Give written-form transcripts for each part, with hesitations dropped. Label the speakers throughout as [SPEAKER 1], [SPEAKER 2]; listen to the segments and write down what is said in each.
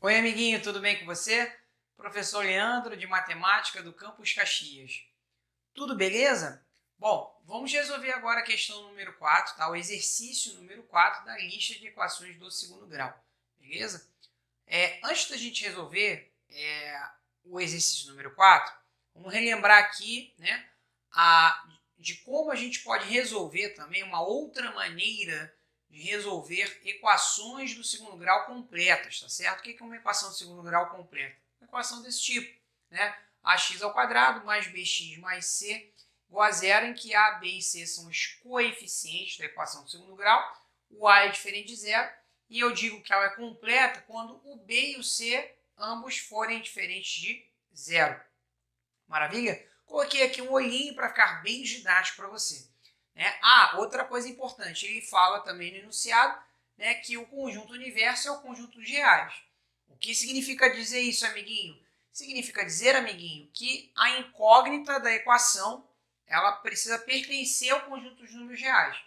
[SPEAKER 1] Oi, amiguinho, tudo bem com você? Professor Leandro, de Matemática do Campus Caxias. Tudo beleza? Bom, vamos resolver agora a questão número 4, tá? O exercício número 4 da lista de equações do segundo grau, beleza? Antes da gente resolver o exercício número 4, vamos relembrar aqui, né, de como a gente pode resolver também uma outra maneira de resolver equações do segundo grau completas, tá certo? O que é uma equação do segundo grau completa? Uma equação desse tipo, né? Ax ao quadrado mais bx mais c igual a zero, em que a, b e c são os coeficientes da equação do segundo grau, o a é diferente de zero, e eu digo que ela é completa quando o b e o c ambos forem diferentes de zero. Maravilha? Coloquei aqui um olhinho para ficar bem didático para você. Outra coisa importante, ele fala também no enunciado, né, que o conjunto universo é o conjunto dos reais. O que significa dizer isso, amiguinho? Significa dizer, amiguinho, que a incógnita da equação ela precisa pertencer ao conjunto dos números reais,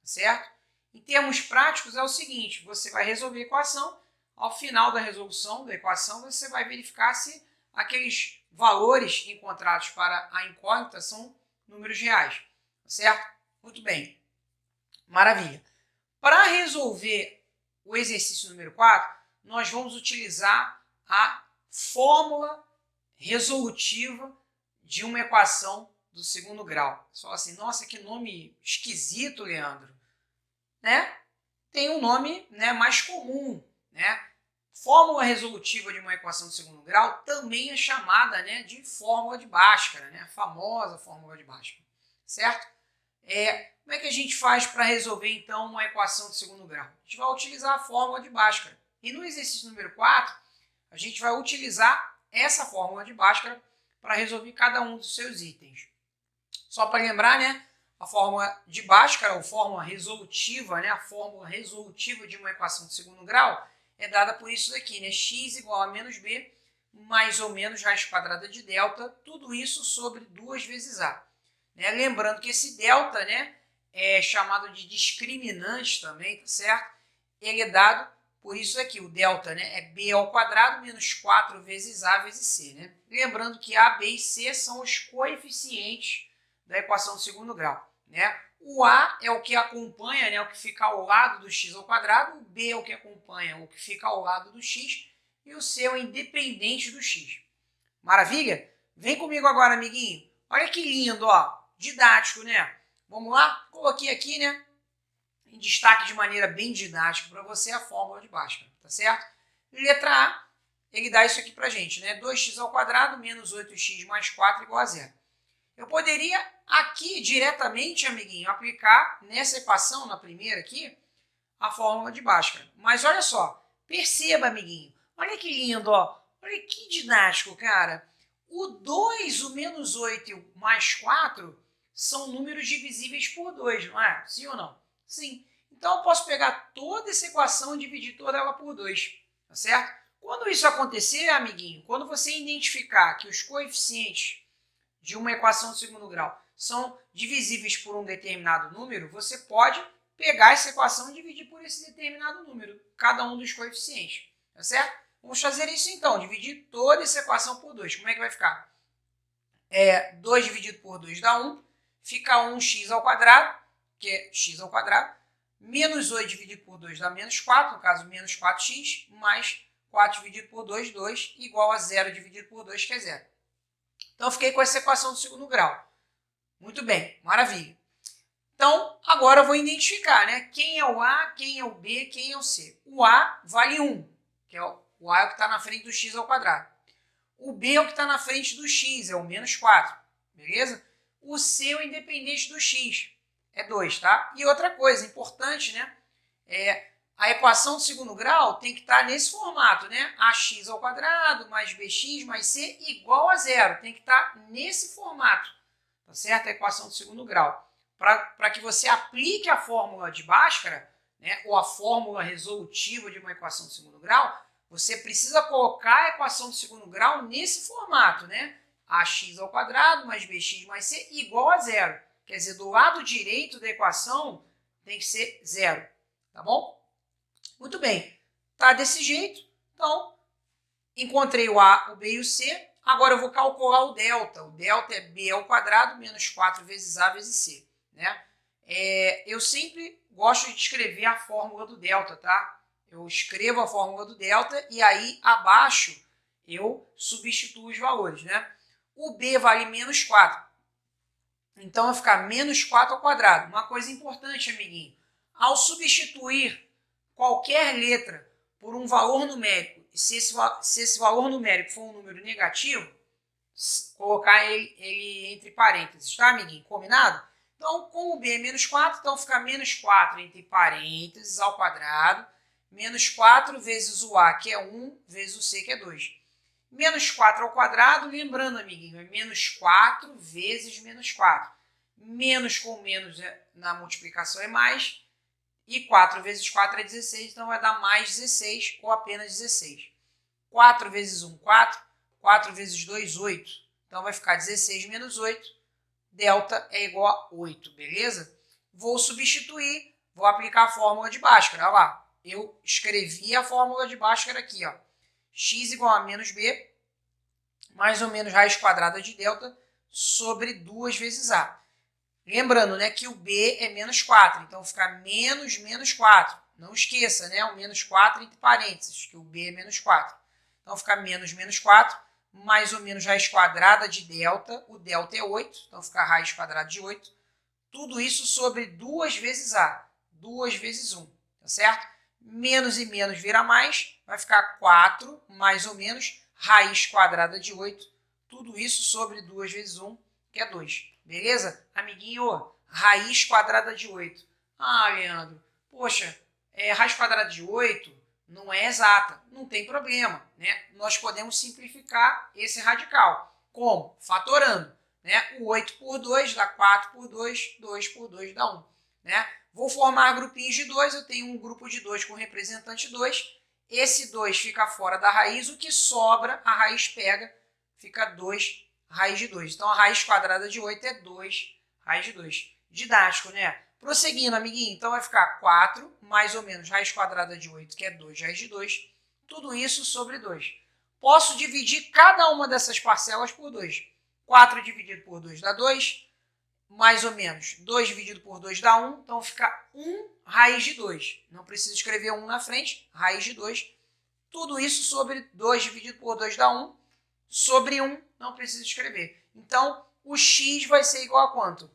[SPEAKER 1] certo? Em termos práticos, é o seguinte, você vai resolver a equação, ao final da resolução da equação, você vai verificar se aqueles valores encontrados para a incógnita são números reais, certo? Muito bem, maravilha. Para resolver o exercício número 4, nós vamos utilizar a fórmula resolutiva de uma equação do segundo grau. Só assim, nossa, que nome esquisito, Leandro. Né? Tem um nome, né, mais comum, né? Fórmula resolutiva de uma equação de segundo grau também é chamada, né, de fórmula de Bhaskara, né? A famosa fórmula de Bhaskara, certo? Como é que a gente faz para resolver, então, uma equação de segundo grau? A gente vai utilizar a fórmula de Bhaskara. E no exercício número 4, a gente vai utilizar essa fórmula de Bhaskara para resolver cada um dos seus itens. Só para lembrar, né, a fórmula de Bhaskara, ou fórmula resolutiva, né, a fórmula resolutiva de uma equação de segundo grau, é dada por isso daqui, né, x igual a menos b, mais ou menos raiz quadrada de delta, tudo isso sobre 2 vezes a. Né? Lembrando que esse delta, né, é chamado de discriminante também, tá certo? Ele é dado por isso aqui, o delta, né, é b ao quadrado menos 4 vezes a vezes c. Né? Lembrando que a, b e c são os coeficientes da equação do segundo grau. Né? O a é o que acompanha, né, o que fica ao lado do x ao quadrado, o b é o que acompanha o que fica ao lado do x, e o c é o independente do x. Maravilha? Vem comigo agora, amiguinho. Olha que lindo, ó. Didático, né? Vamos lá? Coloquei aqui, né, em destaque de maneira bem didática para você a fórmula de Bhaskara, tá certo? Letra A, ele dá isso aqui pra gente, né? 2x ao quadrado menos 8x mais 4 igual a zero. Eu poderia aqui diretamente, amiguinho, aplicar nessa equação, na primeira aqui, a fórmula de Bhaskara. Mas olha só, perceba, amiguinho, olha que lindo, ó. Olha que didático, cara. O 2, o menos 8 e o mais 4 são números divisíveis por 2, não é? Sim ou não? Sim. Então eu posso pegar toda essa equação e dividir toda ela por 2, tá certo? Quando isso acontecer, amiguinho, quando você identificar que os coeficientes de uma equação de segundo grau são divisíveis por um determinado número, você pode pegar essa equação e dividir por esse determinado número, cada um dos coeficientes, tá certo? Vamos fazer isso então, dividir toda essa equação por 2. Como é que vai ficar? 2 dividido por 2 dá 1, fica 1x ao quadrado, que é x ao quadrado, menos 8 dividido por 2 dá menos 4, no caso menos 4x, mais 4 dividido por 2, 2, igual a 0 dividido por 2, que é 0. Então, eu fiquei com essa equação do segundo grau. Muito bem, maravilha. Então, agora eu vou identificar, né? Quem é o A, quem é o B, quem é o C. O A vale 1, que é o A é o que está na frente do x ao quadrado. O B é o que está na frente do x, é o menos 4, beleza? O C é o independente do x, é 2, tá? E outra coisa importante, né? A equação do segundo grau tem que estar nesse formato, né? Ax ao quadrado mais bx mais c igual a zero. Tem que estar nesse formato, tá certo? A equação do segundo grau. Para que você aplique a fórmula de Bhaskara, né, ou a fórmula resolutiva de uma equação de segundo grau, você precisa colocar a equação de segundo grau nesse formato, né? Ax ao quadrado mais bx mais c igual a zero. Quer dizer, do lado direito da equação tem que ser zero, tá bom? Muito bem, tá desse jeito, então Encontrei o A, o B e o C. Agora eu vou calcular o delta. O delta é B ao quadrado menos 4 vezes A vezes C. Né? Eu sempre gosto de escrever a fórmula do delta, tá? Eu escrevo a fórmula do delta e aí abaixo eu substituo os valores, né? O B vale menos 4. Então vai ficar menos 4 ao quadrado. Uma coisa importante, amiguinho. Ao substituir qualquer letra por um valor numérico, se esse valor numérico for um número negativo, colocar ele entre parênteses, tá, amiguinho? Combinado? Então, como o B é menos 4, então fica menos 4 entre parênteses ao quadrado, menos 4 vezes o A, que é 1, vezes o C, que é 2. Menos 4 ao quadrado, lembrando, amiguinho, é menos 4 vezes menos 4. Menos com menos na multiplicação é mais. E 4 vezes 4 é 16, então vai dar mais 16 ou apenas 16. 4 vezes 1, 4. 4 vezes 2, 8. Então vai ficar 16 menos 8. Delta é igual a 8, beleza? Vou substituir, vou aplicar a fórmula de Bhaskara. Olha lá, eu escrevi a fórmula de Bhaskara aqui. Ó. X igual a menos B, mais ou menos raiz quadrada de delta, sobre 2 vezes A. Lembrando, né, que o B é menos 4, então fica menos menos 4. Não esqueça, né, o menos 4 entre parênteses, que o B é menos 4. Então fica menos menos 4, mais ou menos raiz quadrada de delta, o delta é 8, então fica raiz quadrada de 8. Tudo isso sobre 2 vezes A, 2 vezes 1, tá certo? Menos e menos vira mais, vai ficar 4, mais ou menos, raiz quadrada de 8. Tudo isso sobre 2 vezes 1, que é 2. Beleza? Amiguinho, raiz quadrada de 8. Ah, Leandro, poxa, raiz quadrada de 8 não é exata. Não tem problema, né? Nós podemos simplificar esse radical. Como? Fatorando. Né? O 8 por 2 dá 4 por 2, 2 por 2 dá 1. Né? Vou formar grupinhos de 2, eu tenho um grupo de 2 com representante 2. Esse 2 fica fora da raiz, o que sobra, a raiz pega, fica 2 raiz de 2. Então, a raiz quadrada de 8 é 2 raiz de 2. Didático, né? Prosseguindo, amiguinho, então vai ficar 4, mais ou menos, raiz quadrada de 8, que é 2 raiz de 2. Tudo isso sobre 2. Posso dividir cada uma dessas parcelas por 2. 4 dividido por 2 dá 2, mais ou menos. 2 dividido por 2 dá 1, então fica 1 raiz de 2. Não precisa escrever 1 na frente, raiz de 2. Tudo isso sobre 2 dividido por 2 dá 1. Sobre 1, não precisa escrever. Então, o x vai ser igual a quanto?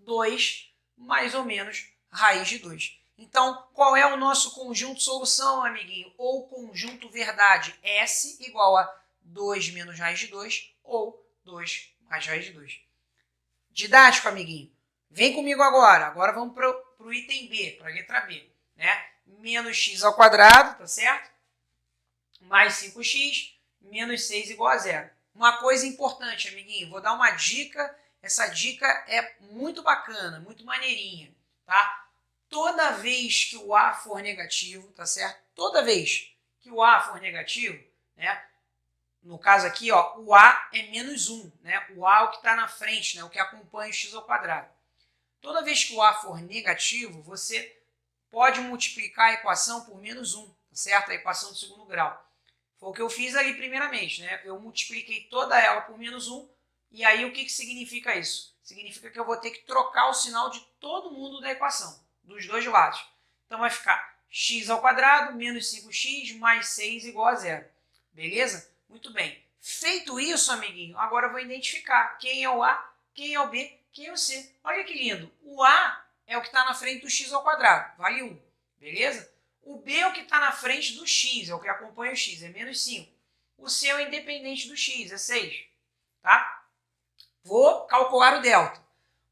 [SPEAKER 1] 2, mais ou menos, raiz de 2. Então, qual é o nosso conjunto solução, amiguinho? Ou conjunto verdade? S igual a 2 menos raiz de 2 ou 2 mais raiz de 2. Didático, amiguinho. Vem comigo agora. Agora vamos para o item B, para a letra B. Né? Menos x ao quadrado, tá certo? Mais 5x, menos 6 igual a 0. Uma coisa importante, amiguinho, vou dar uma dica. Essa dica é muito bacana, muito maneirinha, tá? Toda vez que o A for negativo, tá certo? Toda vez que o A for negativo, né? No caso aqui, ó, o A é menos 1, né? O A é o que está na frente, né? O que acompanha o x ao quadrado. Toda vez que o A for negativo, você pode multiplicar a equação por menos 1, tá certo? A equação do segundo grau. Foi o que eu fiz ali primeiramente, né? Eu multipliquei toda ela por menos 1, e aí o que significa isso? Significa que eu vou ter que trocar o sinal de todo mundo da equação, dos dois lados. Então vai ficar x ao quadrado menos 5x mais 6 igual a 0. Beleza? Muito bem. Feito isso, amiguinho, agora eu vou identificar quem é o A, quem é o B, quem é o C. Olha que lindo. O A é o que está na frente do x ao quadrado, vale 1. Beleza? O B é o que está na frente do x, é o que acompanha o x, é menos 5. O C é o independente do x, é 6. Tá? Vou calcular o delta.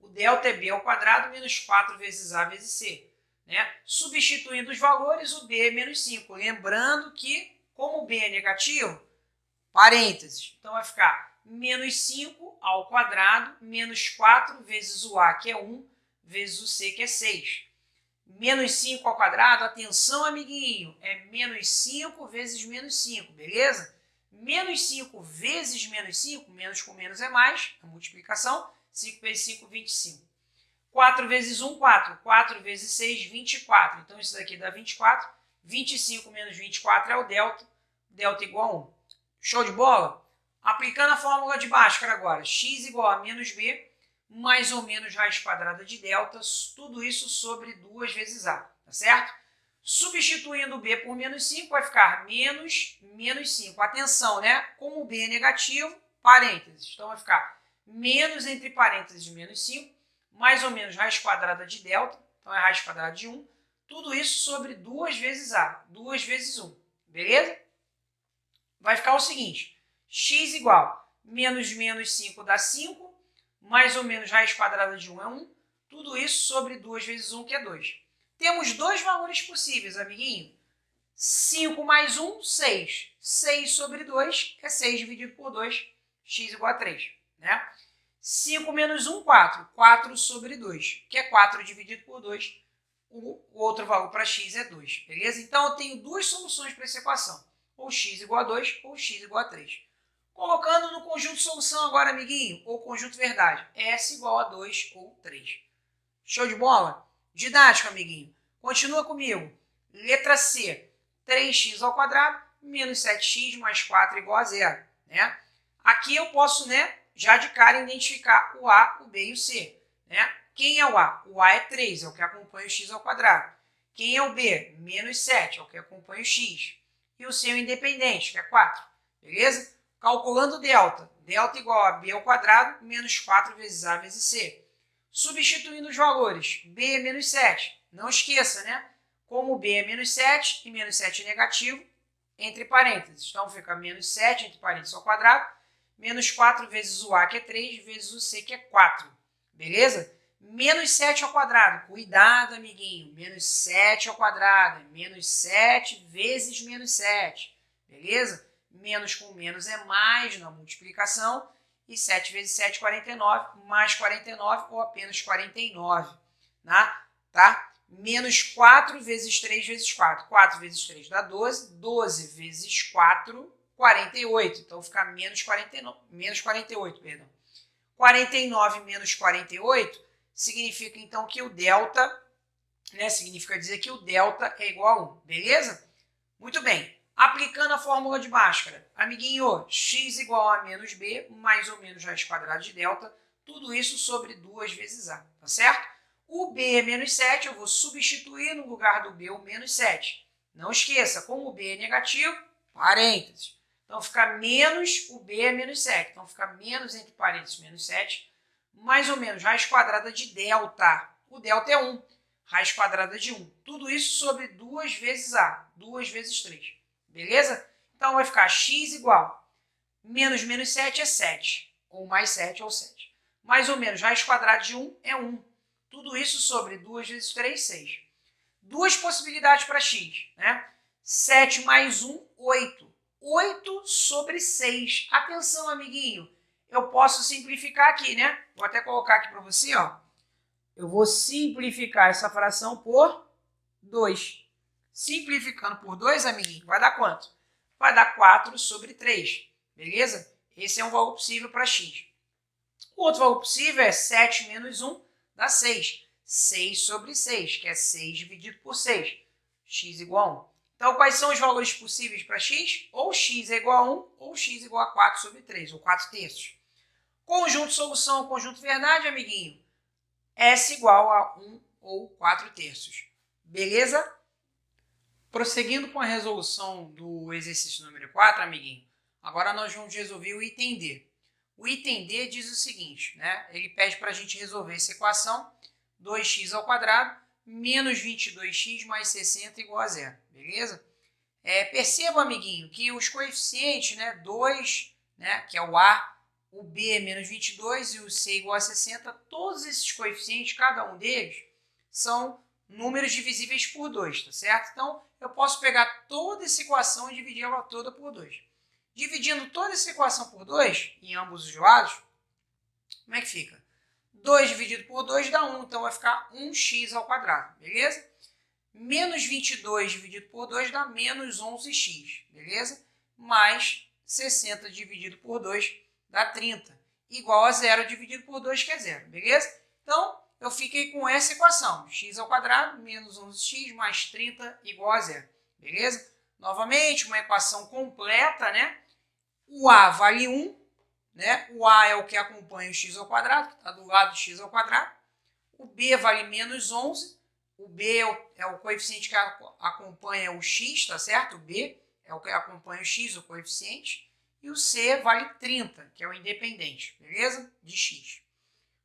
[SPEAKER 1] O delta é b ao quadrado menos 4 vezes a vezes c. Né? Substituindo os valores, o b é menos 5. Lembrando que, como o b é negativo, parênteses, então vai ficar menos 5 ao quadrado menos 4 vezes o a, que é 1, vezes o c, que é 6. Menos 5 ao quadrado, atenção, amiguinho, é menos 5 vezes menos 5, beleza? Menos 5 vezes menos 5, menos com menos é mais, a multiplicação, 5 vezes 5, 25. 4 vezes 1, 4. 4 vezes 6, 24. Então, isso daqui dá 24. 25 menos 24 é o delta. delta igual a 1. Show de bola? Aplicando a fórmula de Bhaskara agora, x igual a menos b, mais ou menos raiz quadrada de delta, tudo isso sobre 2 vezes a, tá certo? Substituindo b por menos 5, vai ficar menos 5. Atenção, né? Como b é negativo, parênteses. Então, vai ficar menos entre parênteses menos 5, mais ou menos raiz quadrada de delta, então é raiz quadrada de 1. Tudo isso sobre 2 vezes a, 2 vezes 1, beleza? Vai ficar o seguinte, x igual menos 5 dá 5, mais ou menos raiz quadrada de 1 é 1, tudo isso sobre 2 vezes 1, que é 2. Temos dois valores possíveis, amiguinho. 5 mais 1, 6. 6 sobre 2 é 6 dividido por 2, x igual a 3. Né? 5 menos 1, 4. 4 sobre 2, que é 4 dividido por 2. O outro valor para x é 2, beleza? Então, eu tenho duas soluções para essa equação. Ou x igual a 2, ou x igual a 3. Colocando no conjunto solução agora, amiguinho, ou conjunto verdade, S igual a 2 ou 3. Show de bola? Didático, amiguinho. Continua comigo. Letra C, 3x ao quadrado menos 7x mais 4 igual a 0. Né? Aqui eu posso, né, já de cara identificar o A, o B e o C. Né? Quem é o A? O A é 3, é o que acompanha o x ao quadrado. Quem é o B? Menos 7, é o que acompanha o x. E o C é o independente, que é 4. Beleza? Calculando delta. Delta igual a B ao quadrado menos 4 vezes A vezes C. Substituindo os valores, b é menos 7. Não esqueça, né? Como b é menos 7 e menos 7 é negativo, entre parênteses. Então, fica menos 7 entre parênteses ao quadrado, menos 4 vezes o a, que é 3, vezes o c, que é 4. Beleza? Menos 7 ao quadrado. Cuidado, amiguinho. Menos 7 ao quadrado. É menos 7 vezes menos 7. Beleza? Menos com menos é mais na multiplicação. E 7 vezes 7, 49, mais 49 ou apenas 49. Tá? Menos 4 vezes 3 vezes 4. 4 vezes 3 dá 12. 12 vezes 4, 48. Então, fica menos 48, perdão. 49 menos 48 significa, então, que o delta, né, significa dizer que o delta é igual a 1. Beleza? Muito bem. Aplicando a fórmula de Bhaskara, amiguinho, x igual a menos b, mais ou menos raiz quadrada de delta, tudo isso sobre 2 vezes a, tá certo? O b é menos 7, eu vou substituir no lugar do b o menos 7. Não esqueça, como o b é negativo, parênteses. Então, fica menos, o b é menos 7. Então, fica menos entre parênteses menos 7, mais ou menos raiz quadrada de delta. O delta é 1, raiz quadrada de 1. Tudo isso sobre 2 vezes a, 2 vezes 3. Beleza? Então, vai ficar x igual menos 7 é 7, ou mais 7 ou 7. Mais ou menos, raiz quadrada de 1 é 1. Tudo isso sobre 2 vezes 3, 6. Duas possibilidades para x, né? 7 mais 1, 8. 8 sobre 6. Atenção, amiguinho. Eu posso simplificar aqui, né? Vou até colocar aqui para você, ó. Eu vou simplificar essa fração por 2. Simplificando por 2, amiguinho, vai dar quanto? Vai dar 4 sobre 3, beleza? Esse é um valor possível para x. O outro valor possível é 7 menos 1, dá 6. 6 sobre 6, que é 6 dividido por 6. X igual a 1. Então, quais são os valores possíveis para x? Ou x é igual a 1, ou x igual a 4 sobre 3, ou 4 terços. Conjunto solução, conjunto verdade, amiguinho. S igual a 1 ou 4 terços. Beleza? Prosseguindo com a resolução do exercício número 4, amiguinho, agora nós vamos resolver o item D. O item D diz o seguinte, né? Ele pede para a gente resolver essa equação, 2x ao quadrado menos 22x mais 60 igual a 0, beleza? Perceba, amiguinho, que os coeficientes, né, 2, né, que é o A, o B é menos 22 e o C igual a 60, todos esses coeficientes, cada um deles, são números divisíveis por 2, tá certo? Então, eu posso pegar toda essa equação e dividir ela toda por 2. Dividindo toda essa equação por 2, em ambos os lados, como é que fica? 2 dividido por 2 dá 1, então vai ficar 1x ao quadrado, beleza? Menos 22 dividido por 2 dá menos 11x, beleza? Mais 60 dividido por 2 dá 30, igual a 0 dividido por 2, que é 0, beleza? Então, eu fiquei com essa equação, x ao quadrado menos 11x mais 30 igual a 0, beleza? novamente, uma equação completa, né? O A vale 1, né? O A é o que acompanha o x ao quadrado, que está do lado do x ao quadrado. O B vale menos 11. O B é o coeficiente que acompanha o x, tá certo? O B é o que acompanha o x, o coeficiente. E o C vale 30, que é o independente, beleza? De x.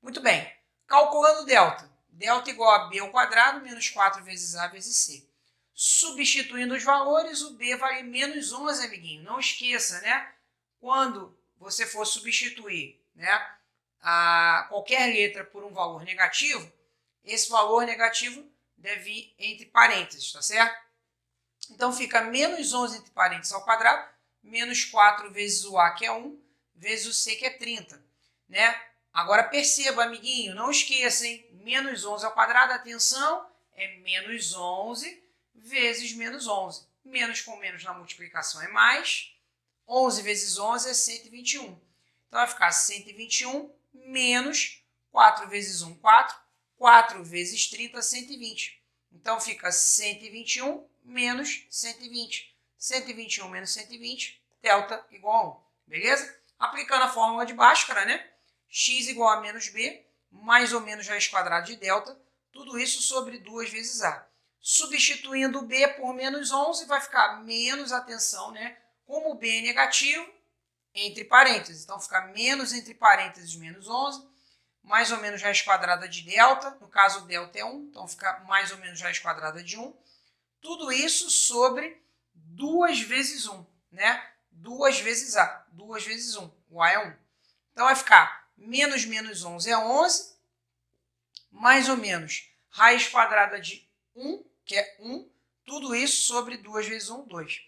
[SPEAKER 1] Muito bem. Calculando delta. Delta igual a B ao quadrado menos 4 vezes A vezes C. Substituindo os valores, o B vale menos 11, amiguinho. Não esqueça, né? Quando você for substituir, né, qualquer letra por um valor negativo, esse valor negativo deve ir entre parênteses, tá certo? Então fica menos 11 entre parênteses ao quadrado, menos 4 vezes o A, que é 1, vezes o C, que é 30, né? Agora perceba, amiguinho, não esqueça, hein? Menos 11 ao quadrado, atenção, é menos 11 vezes menos 11. Menos com menos na multiplicação é mais. 11 vezes 11 é 121. Então vai ficar 121 menos 4 vezes 1, 4. 4 vezes 30, 120. Então fica 121 menos 120. 121 menos 120, delta igual a 1. Beleza? Aplicando a fórmula de Bhaskara, né? X igual a menos B, mais ou menos raiz quadrada de delta. Tudo isso sobre 2 vezes A. Substituindo o B por menos 11, vai ficar menos, atenção, né? Como o B é negativo, entre parênteses. Então, fica menos entre parênteses menos 11, mais ou menos raiz quadrada de delta. No caso, delta é 1, então fica mais ou menos raiz quadrada de 1. Tudo isso sobre 2 vezes 1, né? 2 vezes A, 2 vezes 1. O A é 1. Então, vai ficar menos menos 11 é 11, mais ou menos raiz quadrada de 1, que é 1. Tudo isso sobre 2 vezes 1, 2.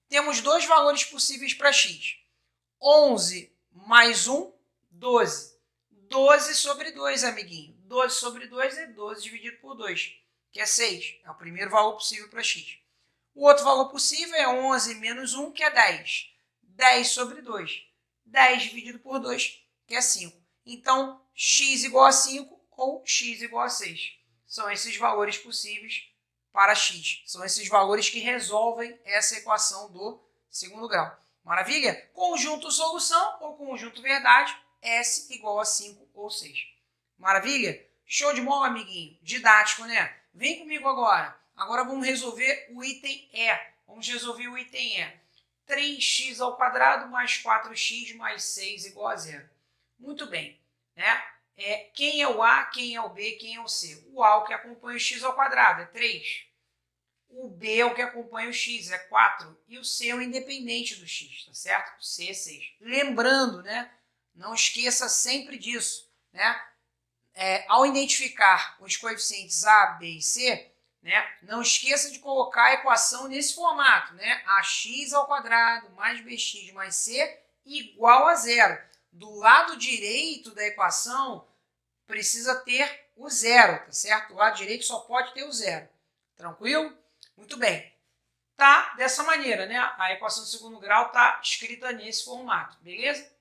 [SPEAKER 1] Temos dois valores possíveis para x. 11 mais 1, 12. 12 sobre 2, amiguinho. 12 sobre 2 é 12 dividido por 2, que é 6. É o primeiro valor possível para x. O outro valor possível é 11 menos 1, que é 10. 10 sobre 2. 10 dividido por 2, que é 5. Então, x igual a 5 ou x igual a 6. São esses valores possíveis para x. São esses valores que resolvem essa equação do segundo grau. Maravilha? Conjunto solução ou conjunto verdade, S igual a 5 ou 6. Maravilha? Show de bola, amiguinho. Didático, né? Vem comigo agora. Agora vamos resolver o item E. Vamos resolver o item E. 3x ao quadrado mais 4x mais 6 igual a 0. Muito bem, né? Quem é o A, quem é o B, quem é o C? O A, o que acompanha o x ao quadrado, é 3. O B é o que acompanha o x, é 4. E o C é o independente do x, tá certo? O C é 6. Lembrando, né? Não esqueça sempre disso, né? Ao identificar os coeficientes A, B e C, né? Não esqueça de colocar a equação nesse formato, né? AX ao quadrado mais BX mais C igual a 0. Do lado direito da equação, precisa ter o 0, tá certo? O lado direito só pode ter o 0. Tranquilo? Muito bem. Tá dessa maneira, né? A equação do segundo grau tá escrita nesse formato, beleza?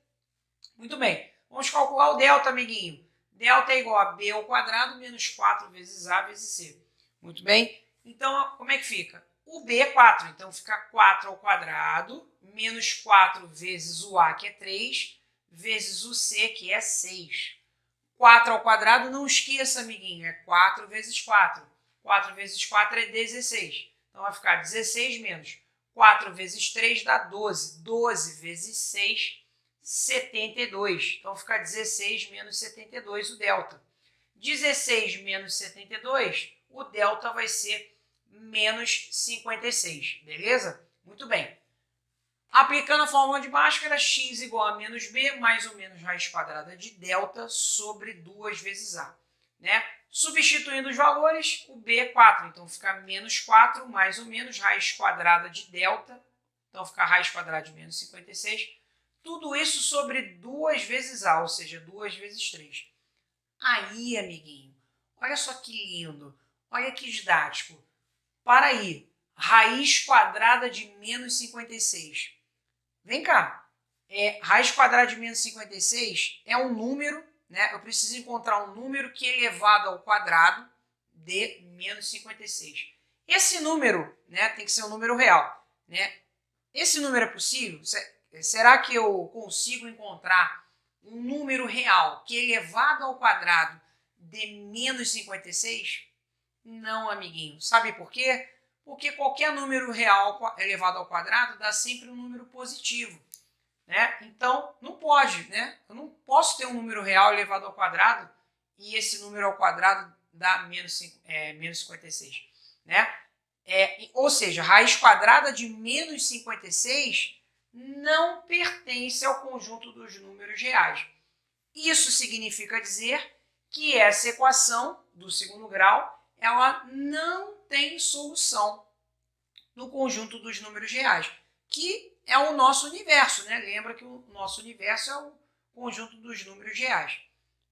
[SPEAKER 1] Muito bem. Vamos calcular o delta, amiguinho. Delta é igual a B ao quadrado menos 4 vezes A vezes C. Muito bem. Então, como é que fica? O B é 4, então fica 4 ao quadrado menos 4 vezes o A, que é 3, vezes o C, que é 6. 4 ao quadrado, não esqueça, amiguinho, é 4 vezes 4. 4 vezes 4 é 16. Então, vai ficar 16 menos 4 vezes 3 dá 12. 12 vezes 6, 72. Então, fica 16 menos 72 o delta. 16 menos 72, o delta vai ser menos 56. Beleza? Muito bem. Aplicando a fórmula de Bhaskara, x igual a menos b, mais ou menos raiz quadrada de delta sobre 2 vezes a. Né? Substituindo os valores, o b é 4, então fica menos 4, mais ou menos raiz quadrada de delta, então fica raiz quadrada de menos 56. Tudo isso sobre 2 vezes a, ou seja, 2 vezes 3. Aí, amiguinho, olha só que lindo, olha que didático. Para aí, raiz quadrada de menos 56. Vem cá, raiz quadrada de menos 56 é um número, né? Eu preciso encontrar um número que é elevado ao quadrado de menos 56. Esse número, né, tem que ser um número real. né? Esse número é possível? Será que eu consigo encontrar um número real que elevado ao quadrado dê menos 56? Não, amiguinho. Sabe por quê? Porque qualquer número real elevado ao quadrado dá sempre um número positivo, né? Então, não pode, né? Eu não posso ter um número real elevado ao quadrado e esse número ao quadrado dá menos 56, né? Ou seja, raiz quadrada de menos 56 não pertence ao conjunto dos números reais. Isso significa dizer que essa equação do segundo grau ela não tem solução no conjunto dos números reais, que é o nosso universo, né? Lembra que o nosso universo é o conjunto dos números reais.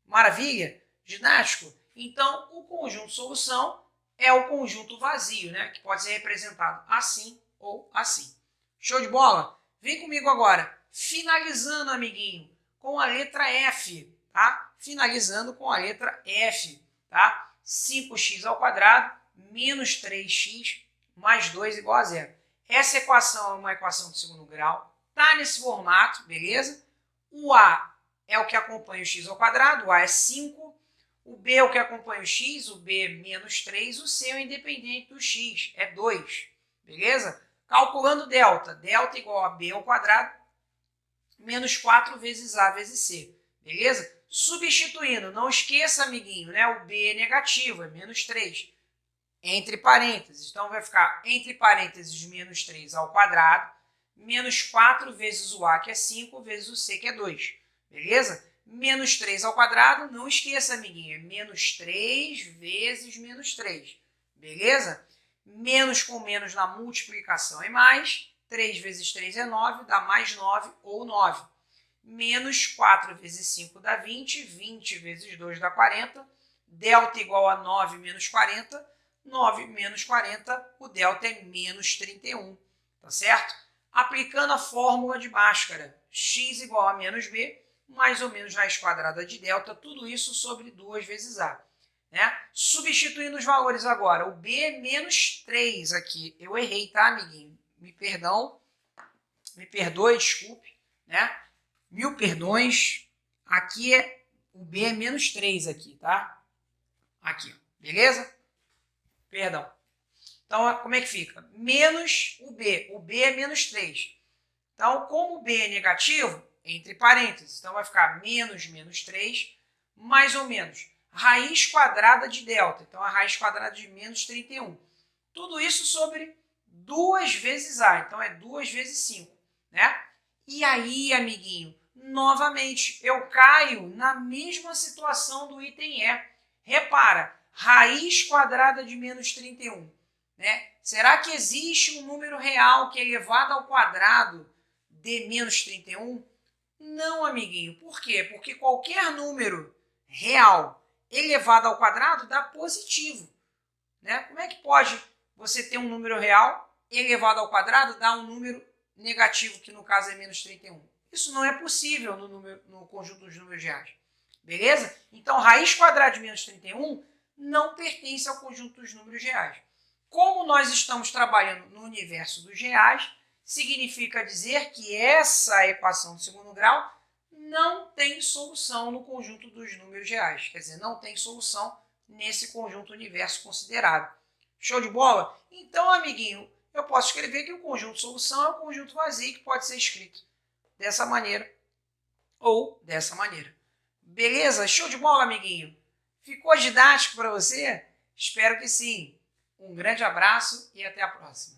[SPEAKER 1] Maravilha? Didático? Então, o conjunto solução é o conjunto vazio, né? Que pode ser representado assim ou assim. Show de bola? Vem comigo agora, finalizando, amiguinho, com a letra F, tá? Finalizando com a letra F, tá? 5x ao quadrado menos 3x mais 2 igual a zero. Essa equação é uma equação de segundo grau, tá nesse formato, beleza? O A é o que acompanha o x ao quadrado, o A é 5, o B é o que acompanha o x, o B é menos 3, o C é o independente do x, é 2, beleza? Calculando delta, delta igual a B ao quadrado, menos 4 vezes A vezes C, beleza? Substituindo, não esqueça, amiguinho, né? O B é negativo, é menos 3. Entre parênteses, então vai ficar entre parênteses menos 3 ao quadrado, menos 4 vezes o A, que é 5, vezes o C, que é 2. Beleza? Menos 3 ao quadrado, não esqueça, amiguinho, é menos 3 vezes menos 3. Beleza? Menos com menos na multiplicação é mais. 3 vezes 3 é 9, dá mais 9 ou 9. Menos 4 vezes 5 dá 20, 20 vezes 2 dá 40. Delta igual a 9 menos 40, 9 menos 40, o delta é menos 31, tá certo? Aplicando a fórmula de Bhaskara, x igual a menos b, mais ou menos raiz quadrada de delta, tudo isso sobre 2 vezes a. Né? Substituindo os valores agora, o b é menos 3 aqui, eu errei, tá, amiguinho? Me perdoe, desculpe, né? Mil perdões, aqui o b é menos 3 aqui, tá? Aqui, beleza? Perdão. Então, como é que fica? Menos o B. O B é menos 3. Então, como o B é negativo, entre parênteses, então vai ficar menos 3, mais ou menos, raiz quadrada de delta. Então, a raiz quadrada de menos 31. Tudo isso sobre 2 vezes A. Então, é 2 vezes 5. Né? E aí, amiguinho, novamente, eu caio na mesma situação do item E. Repara, raiz quadrada de menos 31. Né? Será que existe um número real que é elevado ao quadrado de menos 31? Não, amiguinho. Por quê? Porque qualquer número real elevado ao quadrado dá positivo. Né? Como é que pode você ter um número real elevado ao quadrado dar um número negativo, que no caso é menos 31? Isso não é possível no conjunto dos números reais. Beleza? Então, raiz quadrada de menos 31 não pertence ao conjunto dos números reais. Como nós estamos trabalhando no universo dos reais, significa dizer que essa equação de segundo grau não tem solução no conjunto dos números reais. Quer dizer, não tem solução nesse conjunto universo considerado. Show de bola? Então, amiguinho, eu posso escrever que o conjunto solução é o conjunto vazio, que pode ser escrito dessa maneira ou dessa maneira. Beleza? Show de bola, amiguinho? Ficou didático para você? Espero que sim. Um grande abraço e até a próxima.